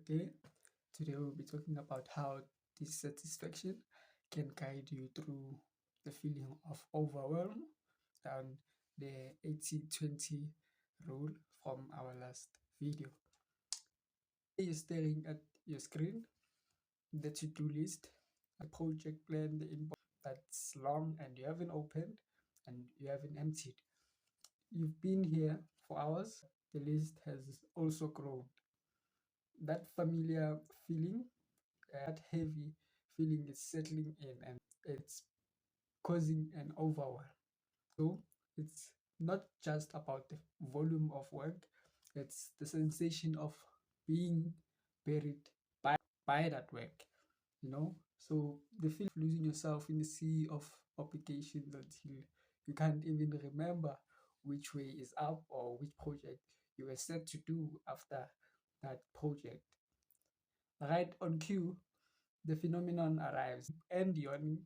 Okay, today we'll be talking about how dissatisfaction can guide you through the feeling of overwhelm and the 80-20 rule from our last video. You're staring at your screen, the to-do list, a project plan, the inbox that's long and you haven't opened and you haven't emptied. You've been here for hours, the list has also grown. That familiar feeling, that heavy feeling is settling in and it's causing an overwhelm. So it's not just about the volume of work, it's the sensation of being buried by that work, you know. So the feeling of losing yourself in the sea of obligations until you can't even remember which way is up or which project you were set to do after that project. Right on cue, the phenomenon arrives and yawning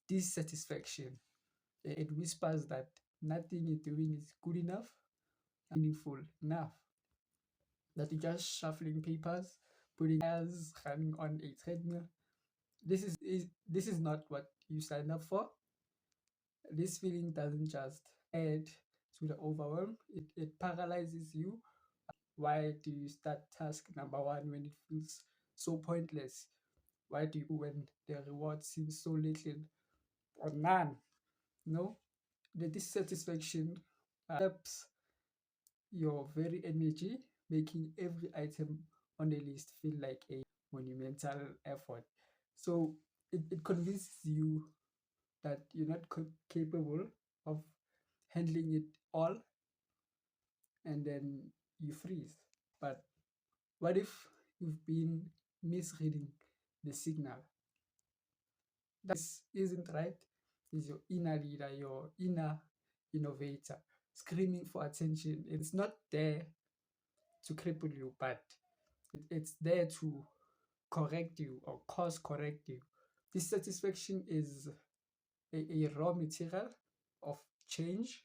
dissatisfaction. It whispers that nothing you're doing is good enough, meaningful enough, that you're just shuffling papers, putting files, running on a treadmill. This is not what you signed up for. This feeling doesn't just add to the overwhelm, it paralyzes you. Why do you start task number one when it feels so pointless? Why do you when the reward seems so little or none? No, the dissatisfaction saps your very energy, making every item on the list feel like a monumental effort. So it convinces you that you're not capable of handling it all, and then you freeze. But what if you've been misreading the signal? This isn't right. Is your inner leader, your inner innovator, screaming for attention. It's not there to cripple you, but it's there to correct you or course correct you. Dissatisfaction is a raw material of change.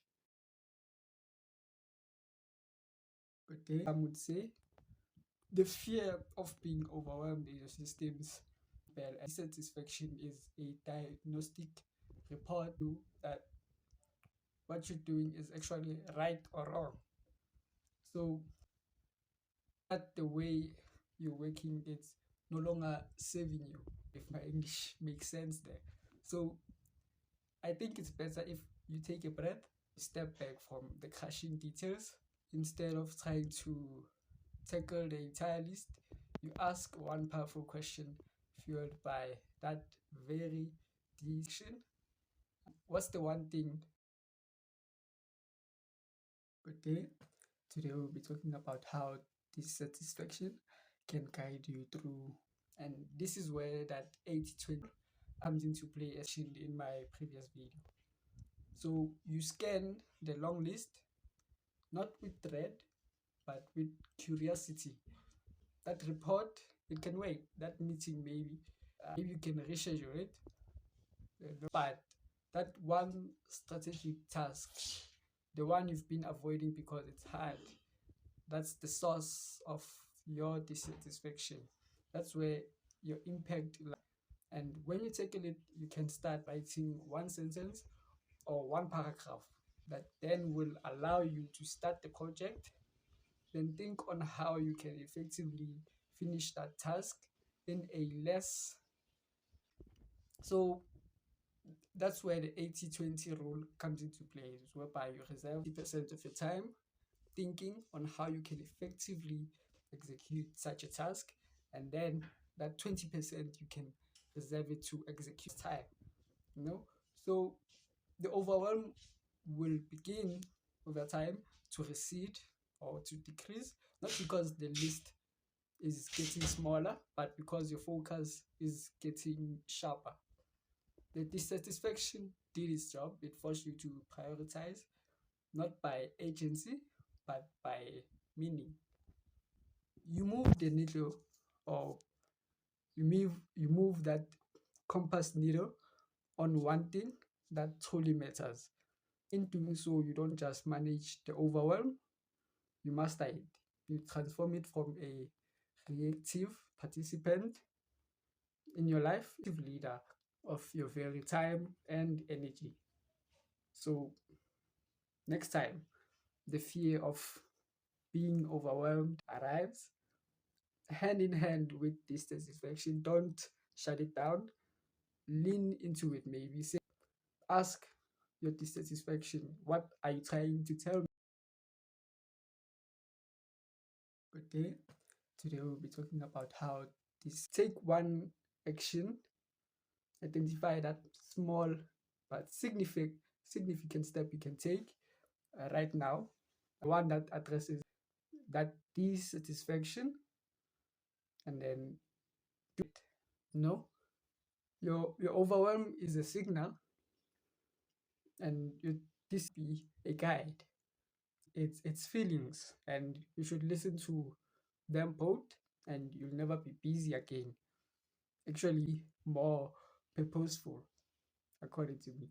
Okay, I would say the fear of being overwhelmed in your systems. Well, dissatisfaction is a diagnostic report that what you're doing is actually right or wrong. So that the way you're working, it's no longer serving you, if my English makes sense there. So I think it's better if you take a breath, step back from the crushing details. Instead of trying to tackle the entire list, you ask one powerful question fueled by that very decision. What's the one thing? Okay, today we'll be talking about how dissatisfaction can guide you through, and this is where that 80-20 comes into play, as mentioned in my previous video. So you scan the long list, not with dread, but with curiosity. That report, it can wait. That meeting, maybe you can reschedule it. But that one strategic task, the one you've been avoiding because it's hard, that's the source of your dissatisfaction. That's where your impact lies. And when you tackle it, you can start writing one sentence or one paragraph that then will allow you to start the project. Then think on how you can effectively finish that task in a less. So that's where the 80-20 rule comes into play, whereby you reserve 80% of your time thinking on how you can effectively execute such a task, and then that 20% you can reserve it to execute time. So the overwhelm will begin over time to recede or to decrease, not because the list is getting smaller, but because your focus is getting sharper. The dissatisfaction did its job. It forced you to prioritize, not by agency, but by meaning. You move the needle, or you move that compass needle on one thing that truly matters. In doing so, you don't just manage the overwhelm, you master it. You transform it from a reactive participant in your life, leader of your very time and energy. So next time the fear of being overwhelmed arrives, hand in hand with this satisfaction, don't shut it down. Lean into it, maybe. Say, ask your dissatisfaction, what are you trying to tell me? Good day. Today we'll be talking about how this take one action, identify that small but significant step you can take right now, one that addresses that dissatisfaction, and then do it. No, your overwhelm is a signal, and this be a guide. It's feelings, and you should listen to them both, and you'll never be busy again. Actually, more purposeful, according to me.